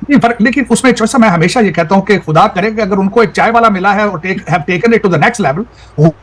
नहीं फर्क, लेकिन उसमें जैसा मैं हमेशा ये कहता हूं कि खुदा करे कि अगर उनको एक चाय वाला मिला है और have taken it to the next level,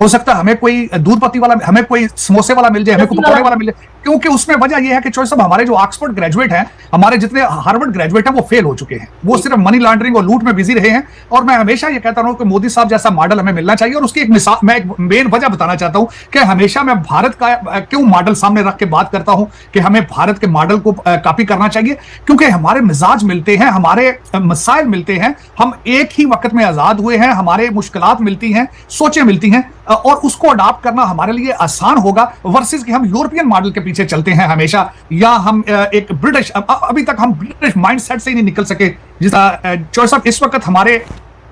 हो सकता है हमें कोई दूध पत्ती वाला, हमें कोई समोसे वाला मिल जाए, हमें कोई लस्सी पकौड़े वाला। वाला मिल जाए। क्योंकि उसमें वजह यह है कि चॉइस, हमारे जो ऑक्सफोर्ड ग्रेजुएट हैं, हमारे जितने हार्वर्ड ग्रेजुएट हैं, वो फेल हो चुके हैं, वो सिर्फ मनी लॉन्ड्रिंग और लूट में बिजी रहे हैं। और मैं हमेशा ये कहता हूं कि मोदी साहब जैसा मॉडल हमें मिलना चाहिए। और उसकी एक मिसाल, मैं एक मेन वजह बताना चाहता हूं कि हमेशा मैं भारत का क्यों मॉडल सामने रख के बात करता हूं कि हमें भारत के मॉडल को कॉपी करना चाहिए, क्योंकि हमारे मिजाज मिलते हैं, हमारे मसाइल मिलते हैं, हम एक ही वक्त में आजाद हुए हैं, हमारे मुश्किलात मिलती हैं, सोचें मिलती हैं, और उसको अडॉप्ट करना हमारे लिए आसान होगा वर्सेस कि हम यूरोपियन मॉडल के पीछे चलते हैं हमेशा, या हम एक ब्रिटिश, अभी तक हम ब्रिटिश माइंडसेट से ही नहीं निकल सके। जिस चॉइस ऑफ इस वक्त हमारे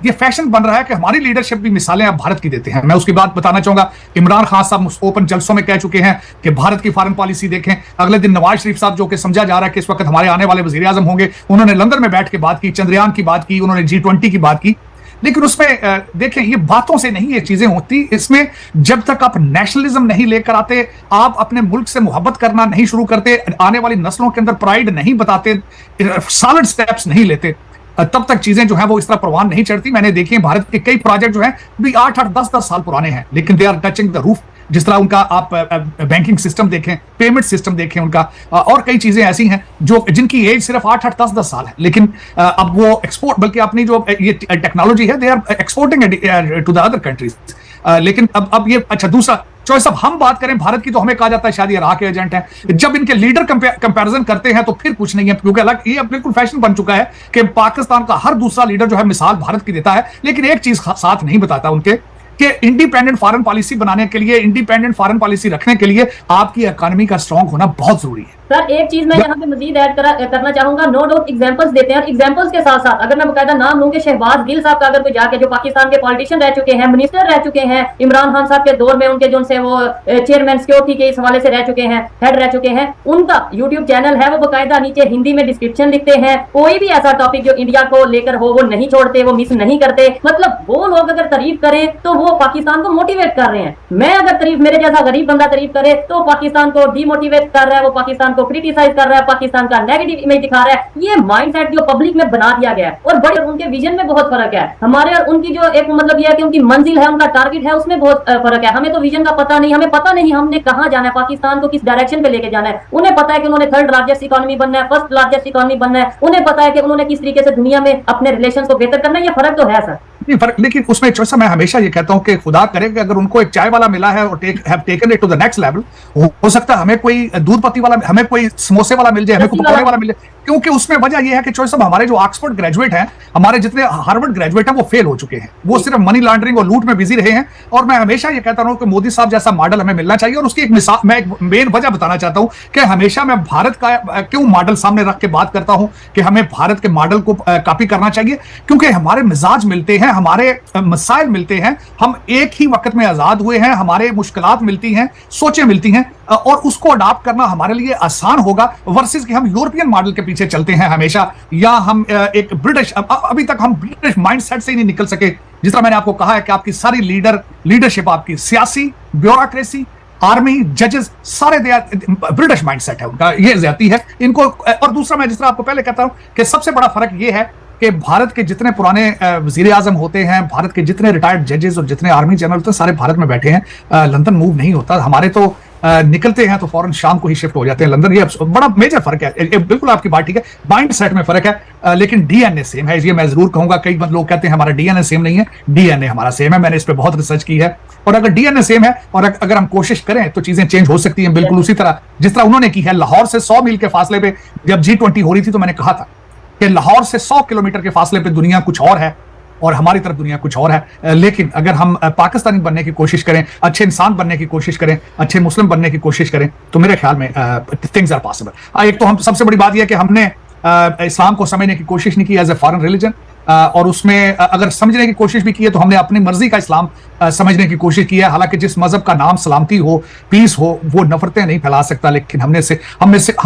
ये फैशन बन रहा है कि हमारी लीडरशिप भी मिसालें आप भारत की देते हैं। मैं उसकी बात बताना चाहूंगा, इमरान खान साहब ओपन जलसों में कह चुके हैं कि भारत की फॉरेन पॉलिसी देखें। अगले दिन नवाज शरीफ साहब, जो कि समझा जा रहा है कि इस वक्त हमारे आने वाले वजीर आजम होंगे, उन्होंने लंदन में बैठ के बात की, चंद्रयान की बात की, उन्होंने G20 की बात की। लेकिन उसमें देखें, ये बातों से नहीं ये चीजें होती, इसमें जब तक आप नेशनलिज्म नहीं लेकर आते, आप अपने मुल्क से मोहब्बत करना नहीं शुरू करते, आने वाली नस्लों के अंदर प्राइड नहीं बताते, सॉलिड स्टेप्स नहीं लेते, तब तक चीजें जो है वो इस तरह परवान नहीं चढ़ती। मैंने देखी है भारत के कई प्रोजेक्ट जो हैं भी 8-8, 10-10 साल पुराने हैं, लेकिन they are touching the roof. जिस तरह उनका आप बैंकिंग सिस्टम देखें, पेमेंट सिस्टम देखें उनका, और कई चीजें ऐसी हैं जो जिनकी एज सिर्फ 8-8, 10-10 साल है, लेकिन अब वो एक्सपोर्ट, बल्कि अपनी जो ये टेक्नोलॉजी है, they are exporting to the other countries. लेकिन अब ये अच्छा, दूसरा चॉइस, अब हम बात करें भारत की तो हमें कहा जाता है शायद ये राह के एजेंट है। जब इनके लीडर कंपैरिजन करते हैं तो फिर कुछ नहीं है, क्योंकि अलग ये बिल्कुल फैशन बन चुका है कि पाकिस्तान का हर दूसरा लीडर जो है मिसाल भारत की देता है, लेकिन एक चीज साथ नहीं बताता उनके कि इंडिपेंडेंट फॉरेन पॉलिसी बनाने के लिए, इंडिपेंडेंट फॉरेन पॉलिसी रखने के लिए आपकी इकोनॉमी का स्ट्रांग होना बहुत जरूरी है। सर एक चीज मैं यहाँ पे मजीद ऐड करना चाहूंगा। नो डाउट एग्जांपल्स देते हैं, और एग्जांपल्स के साथ साथ अगर मैं बकायदा नाम लूं कि शहबाज गिल साहब का अगर कोई जाके, जो पाकिस्तान के पॉलिटिशियन रह चुके हैं, मिनिस्टर रह चुके हैं, इमरान खान साहब के दौर में उनके जो से वो चेयरमैन सिक्योरिटी के इस हवाले से रह चुके हैं, हेड रह चुके हैं, उनका यूट्यूब चैनल है, वो बकायदा नीचे हिंदी में डिस्क्रिप्शन लिखते हैं। कोई भी ऐसा टॉपिक जो इंडिया को लेकर हो वो नहीं छोड़ते, वो मिस नहीं करते। मतलब वो लोग अगर तारीफ करें तो वो पाकिस्तान को मोटिवेट कर रहे हैं। मैं अगर तारीफ, मेरे जैसा गरीब बंदा तारीफ करे तो पाकिस्तान को डीमोटिवेट कर रहा है, वो पाकिस्तान को क्रिटिसाइज कर रहा है, पाकिस्तान का नेगेटिव इमेज दिखा रहा है। ये माइंडसेट जो पब्लिक में बना दिया गया है, और बड़े उनके विजन में बहुत फर्क है। हमारे और उनकी जो एक मतलब ये है कि उनकी मंजिल है, उनका टारगेट है, उसमें बहुत फर्क है। हमें तो विजन का पता नहीं, हमें पता नहीं हमने कहां जाना है, पाकिस्तान को किस डायरेक्शन पे लेके जाना है। उन्हें पता है कि उन्होंने थर्ड लार्जेस्ट इकोनॉमी बनना है, फर्स्ट लार्जेस्ट इकोनॉमी बनना है। उन्हें पता है कि उन्होंने किस तरीके से दुनिया में अपने रिलेशन को बेहतर करना है। ये फर्क तो है सर। नहीं फर्क, लेकिन उसमें जैसा मैं हमेशा ये कहता हूं कि खुदा करे कि अगर उनको एक चाय वाला मिला है और have taken it to the next level, हो सकता है हमें कोई दूध पत्ती वाला, हमें कोई समोसे वाला मिल जाए, हमें कोई पकौड़े वाला मिल जाए। क्योंकि उसमें वजह यह है कि चॉइस, हमारे जो ऑक्सफोर्ड ग्रेजुएट हैं, हमारे जितने हार्वर्ड ग्रेजुएट हैं, वो फेल हो चुके हैं, वो सिर्फ मनी लॉन्ड्रिंग और लूट में बिजी रहे हैं। और मैं हमेशा ये कहता हूं कि मोदी साहब जैसा मॉडल हमें मिलना चाहिए। और उसकी एक मिसाल, मैं एक मेन वजह बताना चाहता हूं कि हमेशा मैं भारत का क्यों मॉडल सामने रख के बात करता हूं कि हमें भारत के मॉडल को कॉपी करना चाहिए, क्योंकि हमारे मिजाज मिलते हैं, हमारे मसाइल मिलते हैं, हम एक ही वक्त में आजाद हुए हैं, हमारे मुश्किलात मिलती हैं, सोचें मिलती हैं, और उसको अडॉप्ट करना हमारे लिए आसान होगा वर्सेस कि हम यूरोपियन मॉडल के पीछे चलते हैं हमेशा, या हम एक ब्रिटिश, अभी तक हम ब्रिटिश माइंडसेट से ही नहीं निकल सके। जिस तरह मैंने आपको कहा है कि आपकी सारी लीडरशिप, आपकी सियासी ब्यूरोक्रेसी, आर्मी, जजेस, सारे ब्रिटिश माइंडसेट है उनका, ये ज्यादती है इनको। और दूसरा, मैं जिस तरह आपको पहले कहता हूं कि सबसे बड़ा फर्क ये है कि भारत के जितने पुराने वजीर आजम होते हैं, भारत के जितने रिटायर्ड जजेस और जितने आर्मी जनरल होते हैं, सारे भारत में बैठे हैं, लंदन मूव नहीं होता। हमारे तो निकलते हैं तो फौरन शाम को ही शिफ्ट हो जाते हैं लंदन। ये बड़ा मेजर फर्क है। बिल्कुल आपकी बात ठीक है, माइंड सेट में फर्क है, लेकिन डीएनए सेम है। ये मैं जरूर कहूंगा, कई लोग कहते हैं हमारा डीएनए सेम नहीं है, डीएनए हमारा सेम है। मैंने इस पर बहुत रिसर्च की है, और अगर डीएनए सेम है और अगर हम कोशिश करें तो चीजें चेंज हो सकती हैं, बिल्कुल उसी तरह जिस तरह उन्होंने की है। लाहौर से 100 मील के फासले पे जब G20 हो रही थी तो मैंने कहा था कि लाहौर से 100 किलोमीटर के फासले पे दुनिया कुछ और है और हमारी तरफ दुनिया कुछ और है। लेकिन अगर हम पाकिस्तानी बनने की कोशिश करें, अच्छे इंसान बनने की कोशिश करें, अच्छे मुस्लिम बनने की कोशिश करें, तो मेरे ख्याल में थिंग्स आर पॉसिबल। एक तो हम सबसे बड़ी बात यह है कि हमने इस्लाम को समझने की कोशिश नहीं की एज ए फॉरेन रिलीजन, और उसमें अगर समझने की कोशिश भी की है तो हमने अपनी मर्जी का इस्लाम समझने की कोशिश की है। हालांकि जिस मजहब का नाम सलामती हो, पीस हो, वो नफरतें नहीं फैला सकता, लेकिन हम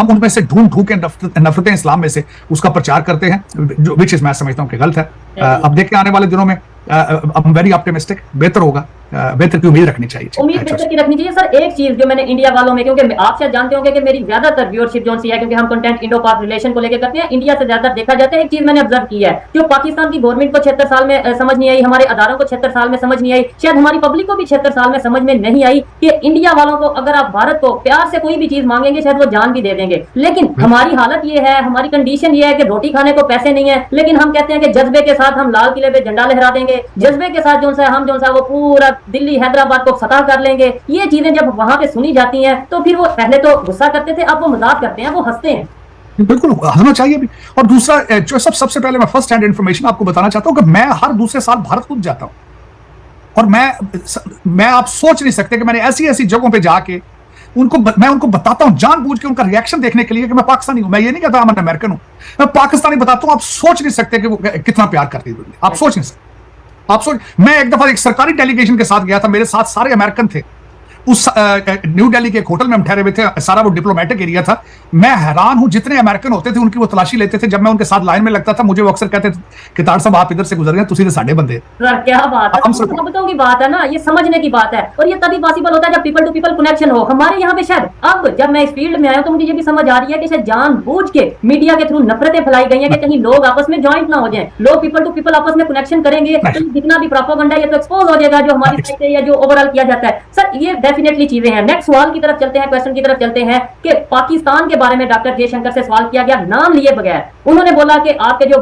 उनमें से ढूंढ के नफरतें इस्लाम में से उसका प्रचार करते हैं, जो विच इज मैं समझता हूँ कि गलत है। अब देखिए आने वाले दिनों में आई एम वेरी ऑप्टिमिस्टिक, बेहतर होगा, बेहतर की उम्मीद रखनी चाहिए। उम्मीद बेहतर की रखनी चाहिए। सर एक चीज जो मैंने इंडिया वालों में, क्योंकि आप शायद जानते होंगे कि मेरी ज्यादातर व्यूअरशिप जो सी है, क्योंकि हम कंटेंट इंडो पाक रिलेशन को लेकर करते हैं, इंडिया से ज्यादा देखा जाता है। एक चीज मैंने ऑब्जर्व की है, जो पाकिस्तान की गवर्नमेंट को 76 साल में समझ नहीं आई, हमारे अदारों को 76 साल में समझ नहीं आई, शायद हमारी पब्लिक को भी 76 साल में समझ में नहीं आई कि इंडिया वालों को अगर आप भारत को प्यार से कोई भी चीज मांगेंगे शायद वो जान भी दे देंगे, लेकिन हमारी हालत ये है, हमारी कंडीशन ये है कि रोटी खाने को पैसे नहीं है, लेकिन हम कहते हैं कि जज्बे के साथ हम लाल किले पे झंडा लहरा देंगे, जज्बे के साथ हम वो पूरा दिल्ली हैदराबाद को फतह कर लेंगे। ये चीजें जब वहां पे सुनी जाती हैं तो फिर वो पहले तो गुस्सा करते थे, अब वो मजाक करते हैं, वो हंसते हैं। बिल्कुल हंसना चाहिए भी। और दूसरा जो सबसे पहले मैं फर्स्ट हैंड इंफॉर्मेशन आपको बताना चाहता हूं कि मैं हर दूसरे साल भारत कूद जाता हूं, और मैं आप सोच नहीं सकते कि मैंने ऐसी ऐसी जगहों पे जाके मैं उनको बताता हूं जानबूझ के, उनका रिएक्शन देखने के लिए कि मैं पाकिस्तानी हूं। मैं ये नहीं कहता मैं अमेरिकन हूं, मैं पाकिस्तानी बताता हूं। आप सोच नहीं सकते कि वो कितना प्यार करती है दुनिया, आप सोच नहीं सकते। मैं एक दफा एक सरकारी डेलीगेशन के साथ गया था, मेरे साथ सारे अमेरिकन थे। उस न्यू दिल्ली के एक होटल में हम ठहरे हुए थे, सारा वो डिप्लोमेटिक एरिया था। मैं हैरान हूं, जितने अमेरिकन होते थे उनकी वो तलाशी लेते थे। जब मैं उनके साथ लाइन में लगता था, मुझे वो अक्सर कहते थे कि तार साहब आप इधर से गुजर गए, तुसी तो साडे बंदे। क्या बात है, मोहब्बतों की बात है ना, ये समझने की बात है, और ये तभी पॉसिबल होता है जब पीपल टू पीपल कनेक्शन हो। हमारे यहाँ पे शायद अब जब मैं इस फील्ड में आया तो मुझे ये भी समझ आ रही है कि शायद जानबूझ के मीडिया के थ्रू नफरतें फैलाई गई हैं कि कहीं लोग आपस में ज्वाइंट ना हो जाएं, लोग पीपल टू पीपल आपस में कनेक्शन करेंगे तो जितना भी प्रोपेगेंडा ये तो एक्सपोज हो जाएगा जो हमारी साइड से या जो ओवरऑल किया जाता है। सर ये डेफिनेटली चीजें हैं। नेक्स्ट सवाल की तरफ चलते हैं, क्वेश्चन की तरफ चलते हैं कि पाकिस्तान के बारे में डॉक्टर जयशंकर से सवाल किया गया नाम लिए बगैर। उन्होंने बोला कि आपके जो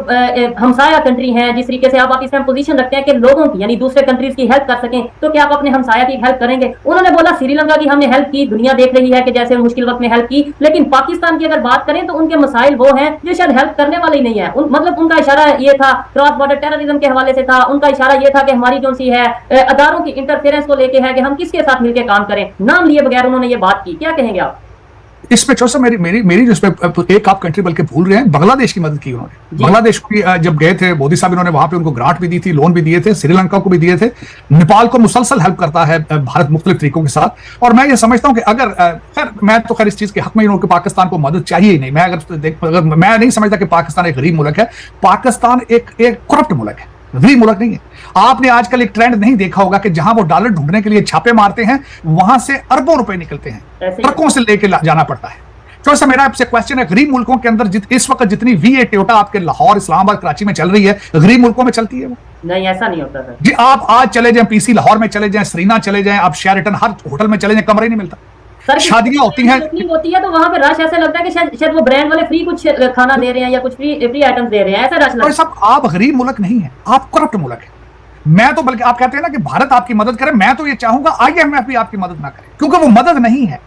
हमसाया कंट्री हैं, जिस तरीके से आप पाकिस्तान पोजीशन रखते हैं कि लोगों की यानी दूसरे कंट्रीज की हेल्प कर सकें, तो क्या आप अपने हमसाया की हेल्प करेंगे? उन्होंने बोला श्रीलंका की हमने हेल्प की, दुनिया देख रही है कि जैसे मुश्किल वक्त में हेल्प की, लेकिन पाकिस्तान की अगर बात करें तो उनके मसाइल वो हैं जो शायद हेल्प करने वाले ही नहीं है। मतलब उनका इशारा ये था, क्रॉस बॉर्डर टेररिज्म के हवाले से था, उनका इशारा ये था कि हमारी जो सी है अदारों की इंटरफेरेंस को लेके है कि हम किसके साथ मिलकर काम करें। नाम लिए बगैर उन्होंने ये बात की, क्या कहेंगे आप इसमें? चौसा मेरी जिसमें एक आप कंट्री बल्कि भूल रहे हैं, बांग्लादेश की मदद की उन्होंने। बांग्लादेश को जब गए थे मोदी साहब, इन्होंने वहां पे उनको ग्रांट भी दी थी, लोन भी दिए थे, श्रीलंका को भी दिए थे। नेपाल को मुसलसल हेल्प करता है भारत मुख्तलिफ तरीकों के साथ। और मैं ये समझता हूं कि अगर खैर मैं तो खैर इस चीज के हक में उनको पाकिस्तान को मदद चाहिए ही नहीं। मैं नहीं समझता कि पाकिस्तान एक गरीब मुल्क है। पाकिस्तान एक करप्ट मुल्क है, गरीब मुल्क नहीं है। आपने आजकल एक ट्रेंड नहीं देखा होगा कि जहां वो डॉलर ढूंढने के लिए छापे मारते हैं, वहां से अरबों रुपए निकलते हैं, ट्रकों से लेके जाना पड़ता है। तो ऐसा मेरा आपसे क्वेश्चन है, गरीब मुल्कों के अंदर इस वक्त जितनी V8 टोयोटा आपके लाहौर, इस्लामाबाद, कराची में चल रही है, गरीब मुल्कों में चलती है वो? नहीं, ऐसा नहीं होता सर जी। आप आज चले जाएं PC लाहौर में, चले जाएं सरीना, चले जाएं आप शेरेटन, हर होटल में चले जाएं, कमरा ही नहीं मिलता। शादियां होती हैं तो वहां पे रश ऐसा लगता है कि शायद वो ब्रांड वाले फ्री कुछ खाना दे रहे हैं या कुछ फ्री आइटम्स दे रहे हैं, ऐसा रश लगता है। सब आप गरीब मुल्क नहीं है, आप करप्ट मुल्क है। मैं तो बल्कि आप कहते हैं ना कि भारत आपकी मदद करे, मैं तो ये चाहूंगा IMF भी आपकी मदद ना करे, क्योंकि वो मदद नहीं है,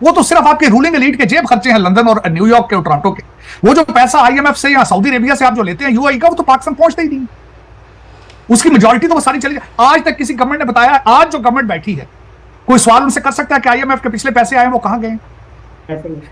वो तो सिर्फ आपके रूलिंग एलीट के जेब खर्चे हैं, लंदन और न्यूयॉर्क के और टोरंटो के। वो जो पैसा IMF से या सऊदी अरेबिया से आप जो लेते हैं UAE का, वो तो पाकिस्तान पहुंचता ही नहीं। उसकी मेजॉरिटी तो वो सारी चली जाए। आज तक किसी गवर्नमेंट ने बताया, आज जो गवर्नमेंट बैठी है, कोई सवाल उनसे कर सकता है कि IMF के पिछले पैसे आए वो कहां गए?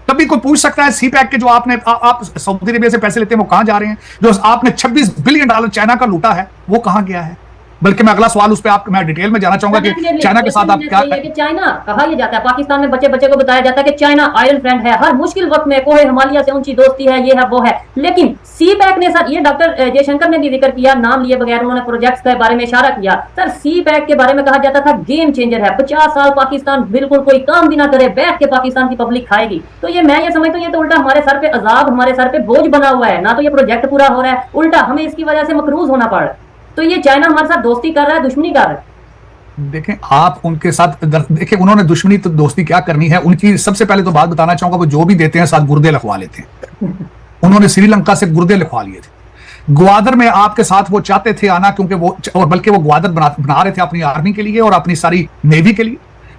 तभी कोई पूछ सकता है CPEC के जो आप सऊदी अरेबिया से पैसे लेते हैं वो कहां जा रहे हैं? जो आपने $26 बिलियन चाइना का लूटा है वो कहां गया है? बल्कि मैं अगला सवाल उस पे मैं डिटेल में जाना चाहूंगा कि चाइना के साथ आप क्या चाइना कहा यह जाता है, पाकिस्तान में बच्चे को बताया जाता है कि चाइना आयरन फ्रेंड है, हर मुश्किल वक्त में कोहे हिमालय से ऊंची दोस्ती है, ये है वो है। लेकिन CPEC ने सर, ये डॉक्टर जयशंकर ने भी जिक्र किया नाम लिए बगैर, उन्होंने प्रोजेक्ट्स के बारे में इशारा किया। सर CPEC के बारे में कहा जाता था गेम चेंजर है, 50 साल पाकिस्तान बिल्कुल कोई काम भी ना करे, बैठ के पाकिस्तान की पब्लिक खाएगी। तो ये मैं ये समझता हूँ ये तो उल्टा हमारे सर पे अजाब, हमारे सर पे बोझ बना हुआ है, ना तो ये प्रोजेक्ट पूरा हो रहा है, उल्टा हमें इसकी वजह से मकरूज होना पड़ रहा है। तो ये चाइना हमारे साथ दोस्ती कर रहा है, दुश्मनी कर रहा है। देखें आप उनके साथ देखें, उन्होंने दुश्मनी तो दोस्ती क्या करनी है उनकी। सबसे पहले तो बात बताना चाहूंगा, वो जो भी देते हैं साथ गुर्दे लिखवा लेते हैं। उन्होंने श्रीलंका से गुर्दे लिखवा लिए थे। ग्वादर में आपके साथ वो चाहते थे आना, क्योंकि वो, और बल्कि वो ग्वादर बना रहे थे अपनी आर्मी के लिए और अपनी सारी नेवी के लिए,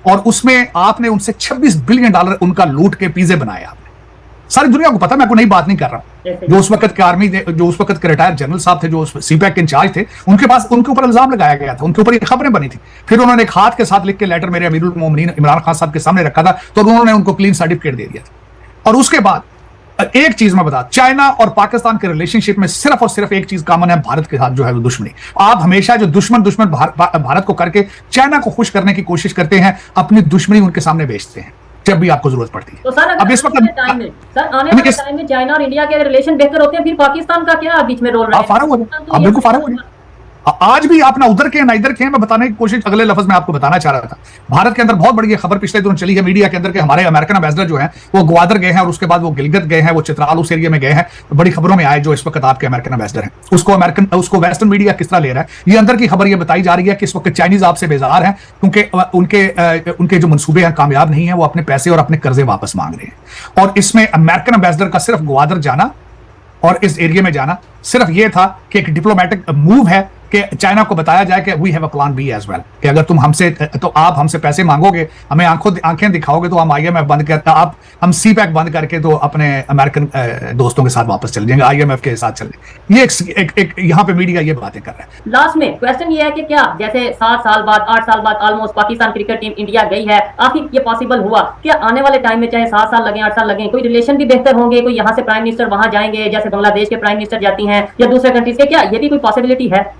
और उसमें आपने उनसे $26 बिलियन उनका लूट के पिज़्ज़े बनाए। आपने सारी दुनिया को पता, मैं कोई नई बात नहीं कर रहा हूं। जो उस वक्त के आर्मी, जो उस वक्त के रिटायर्ड जनरल साहब थे, जो CPEC के इंचार्ज थे, उनके ऊपर इल्जाम लगाया गया था, उनके ऊपर ये खबरें बनी थी। फिर उन्होंने एक हाथ के साथ लिख के लेटर मेरे अमीरुल मोमिनीन इमरान खान साहब के सामने रखा था, तो उन्होंने उनको क्लीन सर्टिफिकेट दे दिया था। और उसके बाद एक चीज मैं बता, चाइना और पाकिस्तान के रिलेशनशिप में सिर्फ और सिर्फ एक चीज कॉमन है, भारत के साथ जो है वो दुश्मनी। आप हमेशा जो दुश्मन भारत को करके चाइना को खुश करने की कोशिश करते हैं, अपनी दुश्मनी उनके सामने बेचते हैं जब भी आपको जरूरत पड़ती है। तो सर अब इस वक्त आने वाले टाइम में चाइना और इंडिया के रिलेशन बेहतर होते हैं, फिर पाकिस्तान का क्या बीच में रोल रहा है? आप फारग हो जाए, आप बिल्कुल फारग हो जाए। आज भी आप ना उधर के ना इधर के, मैं बताने की कोशिश अगले लफ्ज में आपको बताना चाह रहा था। भारत के अंदर बहुत बड़ी खबर पिछले दिनों चली है मीडिया के अंदर कि हमारे अमेरिकन एम्बेसडर जो हैं वो ग्वादर गए हैं और उसके बाद वो गिलगित गए हैं, वो चित्राल उस एरिया में गए हैं। बड़ी खबरों में आए जो इस वक्त आपके अमेरिकन एम्बेसडर हैं, उसको वेस्टर्न मीडिया किस तरह ले रहा है। ये अंदर की खबर ये बताई जा रही है कि इस वक्त चाइनीज आपसे बेजार हैं क्योंकि उनके जो मंसूबे हैं कामयाब नहीं है, वो अपने पैसे और अपने कर्जे वापस मांग रहे हैं। और इसमें अमेरिकन एम्बेसडर का सिर्फ ग्वादर जाना और इस एरिया में जाना सिर्फ ये था कि एक डिप्लोमेटिक मूव है कि चाइना को बताया जाए कि we have a plan B as well, कि अगर तुम हमसे तो आप हमसे पैसे मांगोगे, हमें आंखें दिखाओगे तो हम IMF बंद करते, आप हम CPEC बंद करके तो अपने अमेरिकन दोस्तों के साथ वापस चले जाएंगे, IMF के साथ चले जाएंगे। ये एक यहाँ पे मीडिया ये बातें कर रहा है। लास्ट में क्वेश्चन ये है कि क्या जैसे 7 साल बाद 8 साल बाद almost Pakistan cricket team India गई है, आखिर ये पॉसिबल हुआ क्या आने वाले टाइम में चाहे 7 साल लगे 8 साल लगे, कोई रिलेशन भी बेहतर होंगे, कोई यहाँ से प्राइम मिनिस्टर वहां जाएंगे जैसे बांग्लादेश के प्राइम मिनिस्टर जाती हैं या दूसरे कंट्रीज के, क्या ये भी कोई पॉसिबिलिटी है?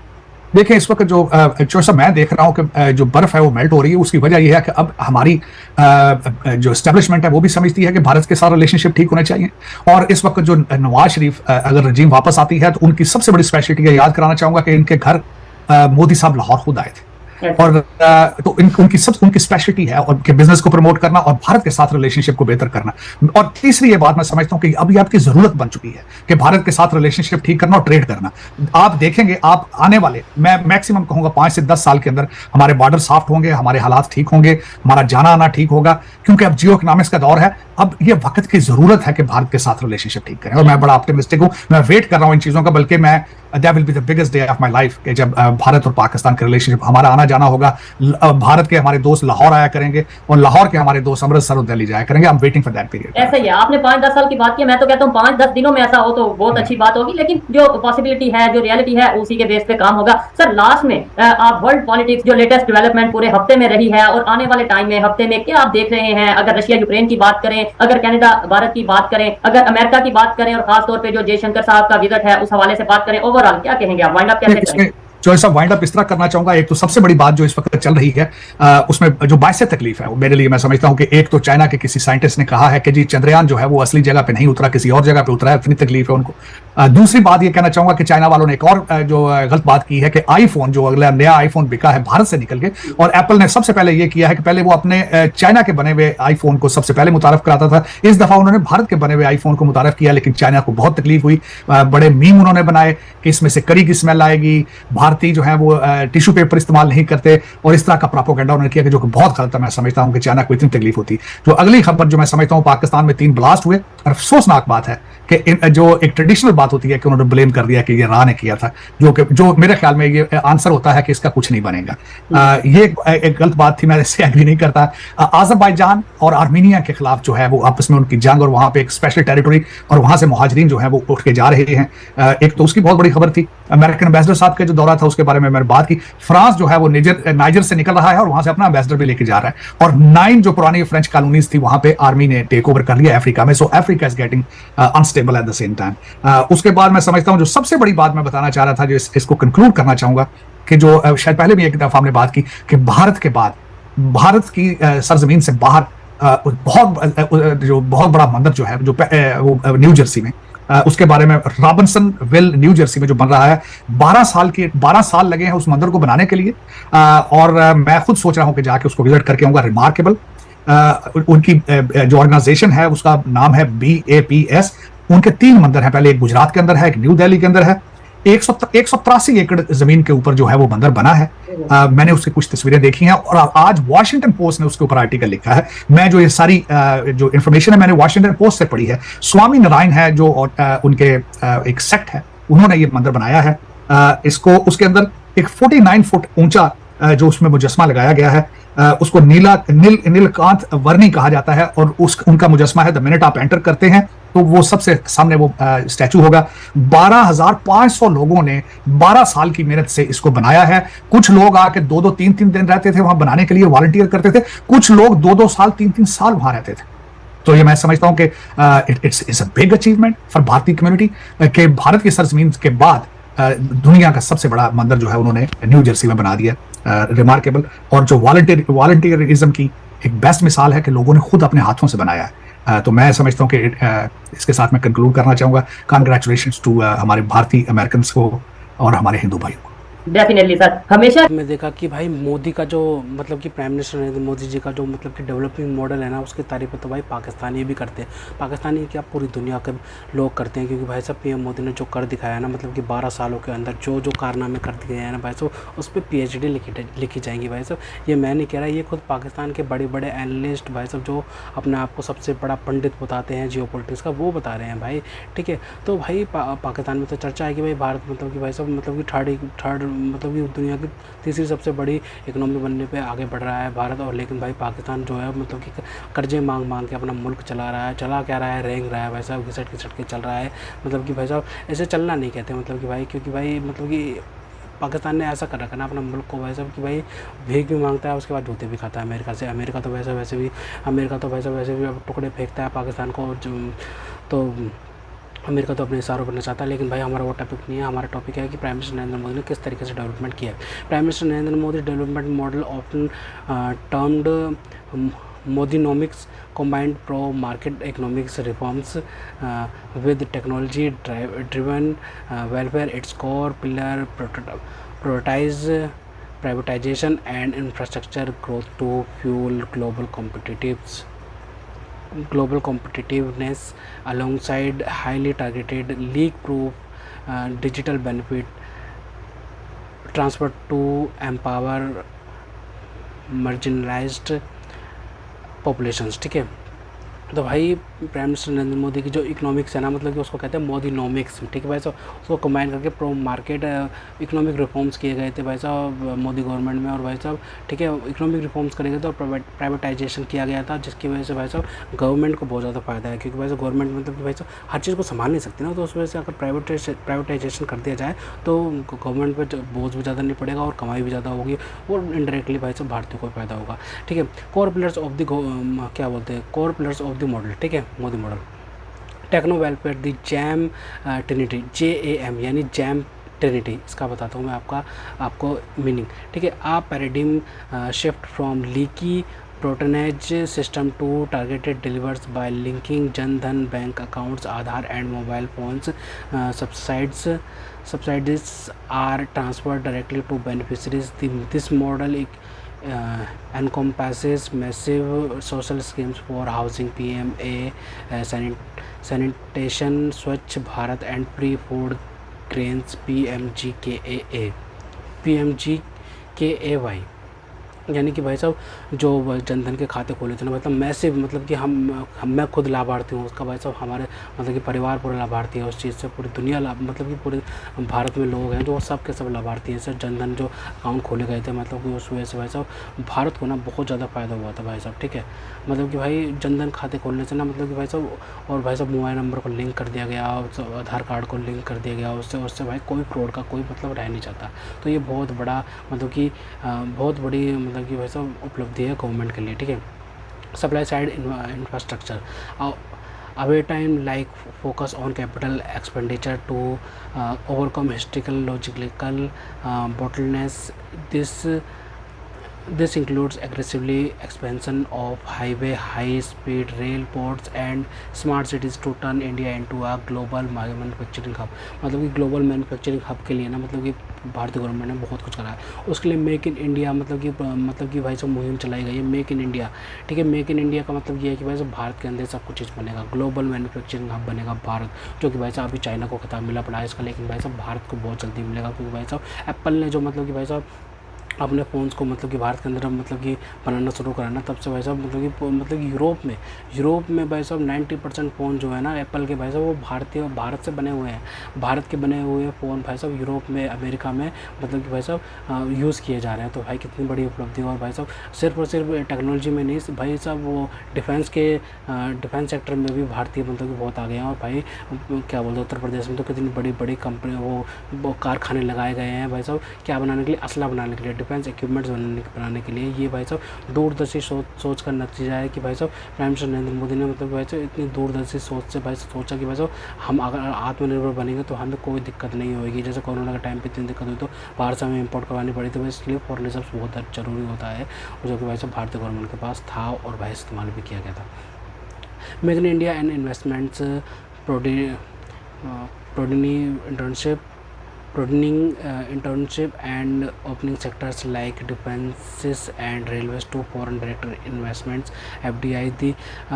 देखिए इस वक्त जो सब मैं देख रहा हूँ कि जो बर्फ है वो मेल्ट हो रही है, उसकी वजह यह है कि अब हमारी जो एस्टेब्लिशमेंट है वो भी समझती है कि भारत के साथ रिलेशनशिप ठीक होने चाहिए। और इस वक्त जो नवाज शरीफ अगर रजीम वापस आती है तो उनकी सबसे बड़ी स्पेशलिटी याद कराना चाहूंगा कि इनके घर मोदी साहब लाहौर खुद आए थे और तो उनकी स्पेशलिटी है और बिजनेस को प्रमोट करना और भारत के साथ रिलेशनशिप को बेहतर करना। और तीसरी ये बात मैं समझता हूं कि अभी आपकी जरूरत बन चुकी है कि भारत के साथ रिलेशनशिप ठीक करना और ट्रेड करना। आप देखेंगे आप आने वाले मैं मैक्सिमम कहूंगा 5 से 10 साल के अंदर हमारे बॉर्डर सॉफ्ट होंगे, हमारे हालात ठीक होंगे, हमारा जाना आना ठीक होगा, क्योंकि अब जियो इकोनॉमिक्स का दौर है। अब ये वक्त की जरूरत है कि भारत के साथ रिलेशनशिप ठीक करें और मैं बड़ा ऑप्टिमिस्टिक हूं, मैं वेट कर रहा हूं इन चीजों का, बल्कि मैं that will be the biggest day of my life कि जब भारत और पाकिस्तान का रिलेशनशिप हमारा आना जाना होगा। भारत के हमारे दोस्त लाहौर आया करेंगे और लाहौर के हमारे दोस्त अमृतसर और दिल्ली जाया करेंगे। I am waiting for that period. ऐसा ही है, आपने 5-10 साल की बात की, मैं तो कहता हूँ 5-10 दिनों में ऐसा हो तो बहुत अच्छी बात होगी, लेकिन जो पॉसिबिलिटी है जो रियलिटी है उसी के बेस पे काम होगा। सर लास्ट में आप वर्ल्ड पॉलिटिक्स जो लेटेस्ट डेवलपमेंट पूरे हफ्ते में रही है और आने वाले टाइम में हफ्ते में क्या आप देख रहे हैं? अगर रशिया यूक्रेन की बात करें, अगर कनाडा भारत की बात करें, अगर अमेरिका की बात करें और खासतौर पर जो जयशंकर साहब का विजिट है उस हवाले से बात करें, ओवरऑल क्या कहेंगे आप? वाइंड अप कैसे करेंगे? जो ऐसा वाइंड अप इस तरह करना चाहूंगा, एक तो सबसे बड़ी बात जो इस वक्त चल रही है उसमें जो बायस तकलीफ है वो मेरे लिए मैं समझता हूं कि एक तो चाइना के किसी साइंटिस्ट ने कहा है कि जी चंद्रयान जो है वो असली जगह पे नहीं उतरा, किसी और जगह पे उतरा है, इतनी तकलीफ है उनको। दूसरी बात ये कहना चाहूंगा कि चाइना वालों ने एक और जो गलत बात की है कि आईफोन जो अगला नया आईफोन बिका है भारत से निकल के, और एप्पल ने सबसे पहले ये किया है कि पहले वो अपने चाइना के बने हुए आईफोन को सबसे पहले मुतारफ कराता था, इस दफा उन्होंने भारत के बने हुए आईफोन को मुतारफ किया, लेकिन चाइना को बहुत तकलीफ हुई। बड़े मीम उन्होंने बनाए कि इसमें से करी की स्मेल आएगी, भारतीय जो है वो टिश्यू पेपर इस्तेमाल नहीं करते, और इस तरह का प्रोपेगेंडा उन्होंने किया कि जो कि बहुत गलत है। मैं समझता हूं कि चाइना को इतनी तकलीफ होती। जो अगली खबर जो मैं समझता हूं, पाकिस्तान में 3 ब्लास्ट हुए और अफसोसनाक बात है कि जो एक ट्रेडिशनल बात होती है कि उन्होंने ब्लेम कर दिया कि ये राह ने किया था, जो मेरे ख्याल में ये आंसर होता है कि इसका कुछ नहीं बनेगा। ये एक गलत बात थी, मैं इससे एग्री नहीं करता। अज़रबैजान और आर्मीनिया के खिलाफ जो है वो आपस में उनकी जंग, और वहां पे एक स्पेशल टेरिटरी और वहां से मुहाजिरीन जो है वो उठ के जा रहे हैं। एक तो उसकी बहुत बड़ी खबर थी। अमेरिकन एम्बेसडर साहब का जो दौरा था उसके बारे में मैंने बात की। फ्रांस जो है वो नाइजर से निकल रहा है और वहां से अपना एम्बेसडर भी लेके जा रहा है, और 9 जो पुरानी फ्रेंच कॉलोनीज थी वहां पे आर्मी ने टेक ओवर कर लिया अफ्रीका में। So Africa is getting unstable at the same time. उसके बाद मैं समझता हूं जो सबसे बड़ी बात मैं बताना चाह रहा था, जो इसको कंक्लूड करना चाहूंगा, कि जो शायद पहले भी एक दफा हमने बात की कि भारत के बाद भारत की सरजमीन से बाहर बहुत बड़ा मंदिर जो है वो न्यू जर्सी में, उसके बारे में रॉबिन्सन विल न्यू जर्सी में जो बन रहा है, 12 साल लगे हैं उस मंदिर को बनाने के लिए। और मैं खुद सोच रहा हूं कि जाके उसको विजिट करके आऊंगा। रिमार्केबल उनकी जो ऑर्गेनाइजेशन है उसका नाम है BAPS। उनके 3 मंदिर हैं, पहले एक गुजरात के अंदर है, एक न्यू दिल्ली के अंदर है। 183 एकड़ जमीन के ऊपर जो है वो मंदिर बना है। मैंने उसकी कुछ तस्वीरें देखी हैं और आज वॉशिंगटन पोस्ट ने उसके ऊपर आर्टिकल लिखा है। मैं जो ये सारी जो इन्फॉर्मेशन है मैंने वॉशिंगटन पोस्ट से पढ़ी है। स्वामी नारायण है जो उनके एक सेक्ट है, उन्होंने ये मंदिर बनाया है। इसको उसके अंदर एक 49 फुट ऊंचा जो उसमें मुजस्मा लगाया गया है, उसको नीलकांत वर्णी कहा जाता है, और उनका मुजस्मा है। द मिनट आप एंटर करते हैं तो वो सबसे सामने वो स्टैचू होगा। 12,500 लोगों ने 12 साल की मेहनत से इसको बनाया है। कुछ लोग आके 2-2, 3-3 दिन रहते थे वहां बनाने के लिए, वॉलंटियर करते थे। कुछ लोग 2-2 साल, 3-3 साल वहां रहते थे। तो ये मैं समझता हूं कि it's a big achievement for भारतीय कम्युनिटी कि भारत की सरजमीन के बाद दुनिया का सबसे बड़ा मंदिर जो है उन्होंने न्यू जर्सी में बना दिया। रिमार्केबल, और जो वॉलंटियरिज्म की एक बेस्ट मिसाल है कि लोगों ने खुद अपने हाथों से बनाया है। तो मैं समझता हूं कि इसके साथ मैं कंक्लूड करना चाहूंगा। कांग्रेचुलेशंस टू हमारे भारतीय अमेरिकन को और हमारे हिंदू भाइयों को। डेफिनेटली सर, हमेशा मैं देखा कि भाई मोदी का जो मतलब कि प्राइम मिनिस्टर नरेंद्र मोदी जी का जो मतलब कि डेवलपिंग मॉडल है ना, उसकी तारीफ तो भाई पाकिस्तानी भी करते हैं। पाकिस्तानी क्या, पूरी दुनिया के लोग करते हैं, क्योंकि भाई साहब पीएम मोदी ने जो कर दिखाया है ना, मतलब कि 12 सालों के अंदर जो जो कारनामे कर दिए हैं ना भाई साहब, उस पर पीएचडी लिखी जाएंगी भाई साहब। ये मैं नहीं कह रहा, ये खुद पाकिस्तान के बड़े बड़े एनालिस्ट भाई साहब, जो अपने आप को सबसे बड़ा पंडित बताते हैं जियो पॉलिटिक्स का, वो बता रहे हैं भाई। ठीक है, तो भाई पाकिस्तान में तो चर्चा है कि भाई भारत मतलब कि भाई साहब मतलब कि थर्ड मतलब कि दुनिया की तीसरी सबसे बड़ी इकोनॉमी बनने पे आगे बढ़ रहा है भारत। और लेकिन भाई पाकिस्तान जो है मतलब कि कर्जे मांग मांग के अपना मुल्क चला रहा है, चला क्या रहा है, रेंग रहा है भाई साहब, घिसट घिसट के चल रहा है। मतलब कि भाई साहब ऐसे चलना नहीं कहते, मतलब कि भाई, क्योंकि भाई मतलब कि पाकिस्तान ने ऐसा कर रखा ना अपना मुल्क को भाई साहब कि भाई भीख भी मांगता है, उसके बाद जूते भी खाता है अमेरिका से। अमेरिका तो वैसे भी अमेरिका तो वैसे भी अब टुकड़े फेंकता है पाकिस्तान को, तो अमेरिका तो अपने इशारों पर नचाता है। लेकिन भाई हमारा वो टॉपिक नहीं है, हमारा टॉपिक है कि प्राइम मिनिस्टर नरेंद्र मोदी ने किस तरीके से डेवलपमेंट किया है। Prime minister Narendra Modi development model often termed Modinomics combined pro-market economics reforms with technology-driven welfare. Its core pillar prioritize privatization and infrastructure growth to fuel global competitiveness alongside highly targeted leak-proof digital benefit transfer to empower marginalized populations। ठीक है, तो भाई prime minister Narendra Modi की जो economics है ना, मतलब कि उसको कहते हैं मोदीनोमिक्स। ठीक है भाई साहब, उसको कंबाइन करके प्रो मार्केट इकोनॉमिक रिफॉर्म्स किए गए थे भाई साहब मोदी गवर्नमेंट में। और भाई साहब ठीक है, इकोनॉमिक रिफॉर्म्स करे गए थे और प्राइवेटाइजेशन किया गया था, जिसकी वजह से भाई साहब गवर्नमेंट को बहुत ज़्यादा फ़ायदा है। क्योंकि भाई साहब गवर्नमेंट मतलब कि भाई साहब हर चीज़ को संभाल नहीं सकती ना, तो उस वजह से अगर प्राइवेटाइजेशन कर दिया जाए तो गवर्नमेंट पर बोझ भी ज़्यादा नहीं पड़ेगा और कमाई भी ज़्यादा होगी, और इनडायरेक्टली भाई साहब भारतीय को फ़ायदा होगा। ठीक है, कोर पिलर्स ऑफ द क्या बोलते हैं, core pillars of the model. ठीक है, Modi model techno welfare the JAM trinity, JAM यानी जैम ट्रिनिटी। इसका बताता हूँ मैं आपको मीनिंग। ठीक है, a paradigm shift from leaky patronage system to targeted delivers by linking Jan Dhan bank accounts, Aadhaar and mobile phones. Subsidies are transferred directly to beneficiaries. This model encompasses massive social schemes for housing, PMA, sanitation, Swachh Bharat and pre-food grains, PMGKAY। यानी कि भाई साहब जो जनधन के खाते खोले थे ना, मतलब मैसिव, मतलब कि मैं खुद लाभार्थी हूँ उसका भाई साहब, हमारे मतलब कि परिवार पूरा लाभार्थी है उस चीज़ से, पूरी दुनिया मतलब कि पूरे भारत में लोग हैं जो सब के सब लाभार्थी हैं सर। जनधन जो अकाउंट खोले गए थे, मतलब कि उस वजह से भाई साहब भारत को ना बहुत ज़्यादा फ़ायदा हुआ था भाई साहब। ठीक है, मतलब कि भाई जनधन खाते खोलने से ना, मतलब कि भाई साहब, और भाई साहब मोबाइल नंबर को लिंक कर दिया गया, आधार कार्ड को लिंक कर दिया गया, उससे भाई कोई फ्रॉड का कोई मतलब रह नहीं चाहता। तो ये बहुत बड़ा मतलब कि बहुत बड़ी मतलब कि भाई साहब उपलब्धि है गवर्नमेंट के लिए। ठीक है, supply side infrastructure away time like focus on capital expenditure to overcome historical logical bottlenecks. This includes aggressively expansion of highway, high-speed rail, ports and smart cities to turn India into a global manufacturing hub। मतलब कि global manufacturing hub के लिए ना, मतलब कि भारतीय government ने बहुत कुछ करा है। उसके लिए मेक इन इंडिया मतलब कि भाई साहब मुहिम चलाई गई है, मेक इन इंडिया। ठीक है, मेक इन इंडिया का मतलब ये है कि भाई साहब भारत के अंदर सब कुछ चीज़ बनेगा, ग्लोबल मैन्युफैक्चरिंग हब बनेगा भारत, जो कि भाई साहब अभी चाइना को खिताब मिला पड़ा है इसका, लेकिन भाई साहब भारत को बहुत जल्दी मिलेगा। क्योंकि भाई साहब एप्पल ने जो मतलब कि भाई साहब अपने फ़ोन्स को मतलब कि भारत के अंदर मतलब कि बनाना शुरू कराना, तब से भाई साहब मतलब कि यूरोप में भाई साहब 90% फ़ोन जो है ना एप्पल के भाई साहब वो भारत से बने हुए हैं। भारत के बने हुए फ़ोन भाई साहब यूरोप में, अमेरिका में मतलब कि भाई साहब यूज़ किए जा रहे हैं। तो भाई कितनी बड़ी उपलब्धि है। और भाई साहब सिर्फ और सिर्फ टेक्नोलॉजी में नहीं भाई साहब, वो डिफेंस सेक्टर में भी भारतीय मतलब कि बहुत आगे हैं। और भाई क्या बोलते हैं, उत्तर प्रदेश में तो कितनी बड़ी बड़ी कंपनी वो कारखाने लगाए गए हैं भाई साहब, क्या बनाने के लिए, असला बनाने के लिए, डिफेंस इक्विपमेंट्स बनाने के लिए। ये भाई साहब दूरदर्शी सोच का नतीजा है कि भाई साहब प्राइम मिनिस्टर नरेंद्र मोदी ने मतलब भाई साहब इतनी दूरदर्शी सोच से भाई सोचा कि भाई साहब हम अगर आत्मनिर्भर बनेंगे तो हमें कोई दिक्कत नहीं होगी। जैसे कोरोना के टाइम पे इतनी दिक्कत हुई तो बाहर से हमें इंपोर्ट करवानी पड़ी, तो इसलिए फॉरेन रिजर्व्स बहुत जरूरी होता है, जो कि भाई साहब भारतीय गवर्नमेंट के पास था और भाई इस्तेमाल भी किया गया था। Make in India and investments, broadening internship broadening internship and opening sectors like defenses and railways to foreign direct investments. FDI, the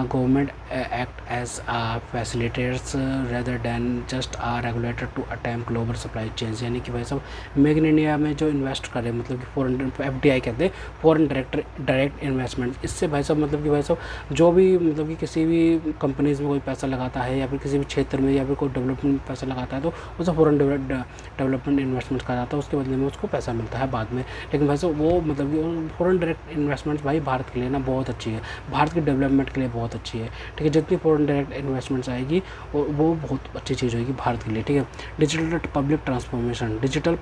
government act as a facilitators rather than just a regulator to attempt global supply chains. यानी कि भाई साहब make in India में जो invest करे, मतलब कि foreign FDI कहते हैं, फॉरेन डायरेक्ट इन्वेस्टमेंट। इससे भाई साहब मतलब कि भाई साहब जो भी मतलब कि किसी भी कंपनीज़ में कोई पैसा लगाता है या फिर किसी भी क्षेत्र में या फिर कोई डेवलपमेंट में पैसा लगाता है तो उसे फॉरेन डेवलपमेंट इन्वेस्टमेंट कहा जाता है, उसके बदले में उसको पैसा मिलता है बाद में। लेकिन भाई साहब वो मतलब कि फॉरेन डायरेक्ट इन्वेस्टमेंट्स भाई भारत के लिए ना बहुत अच्छी है, भारत के डेवलपमेंट के लिए बहुत अच्छी है, ठीक है। जितनी फॉरेन डायरेक्ट इन्वेस्टमेंट्स आएगी वो बहुत अच्छी चीज़ होगी भारत के लिए, ठीक है। Digital public transformation, digital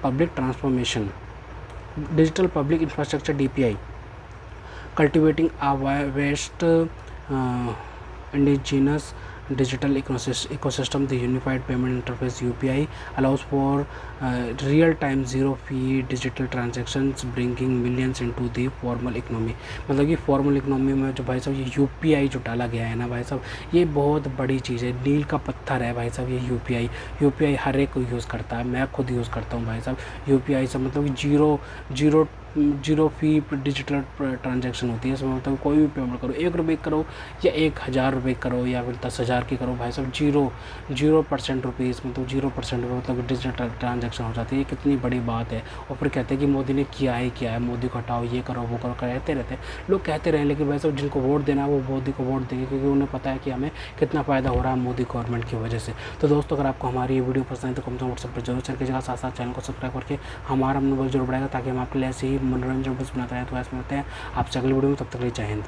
public infrastructure DPI, cultivating a vast indigenous digital ecosystem. The unified payment interface UPI allows for real-time zero-fee digital transactions, bringing millions into the formal economy. मतलब कि फॉर्मल इकोनॉमी में जो भाई साहब ये UPI जो डाला गया है ना भाई साहब, ये बहुत बड़ी चीज़ है, नील का पत्थर है भाई साहब ये UPI हर एक को यूज़ करता है, मैं खुद यूज़ करता हूँ भाई साहब। UPI से मतलब कि जीरो फी डिजिटल ट्रांजैक्शन होती है। इसमें मतलब कोई भी पेमेंट करो, 1 रुपये करो या 1000 रुपये करो या फिर 10,000 की करो भाई साहब, 0% रुपीज़ मतलब 0% में मतलब डिजिटल ट्रांजैक्शन हो जाती है। ये कितनी बड़ी बात है। और फिर कहते हैं कि मोदी ने किया है, मोदी को हटाओ, ये करो वो करो, कहते रहते हैं लोग, कहते रहे, लेकिन भाई साहब जिनको वोट देना है वो मोदी को वोट देंगे, क्योंकि उन्हें पता है कि हमें कितना फ़ायदा हो रहा है मोदी गवर्नमेंट की वजह से। तो दोस्तों अगर आपको हमारी ये वीडियो पसंद है तो कम से कम व्हाट्सएप पर जरूर शेयर कीजिएगा, साथ साथ चैनल को सब्सक्राइब करके हमारा मनोबल जरूर बढ़ाएगा, ताकि हम आपके लिए ऐसे ही मनोरंजन बस बनाते रहें। तो ऐसे मिलते हैं आपसे अगली वीडियो में, तब तक के लिए जय हिंद।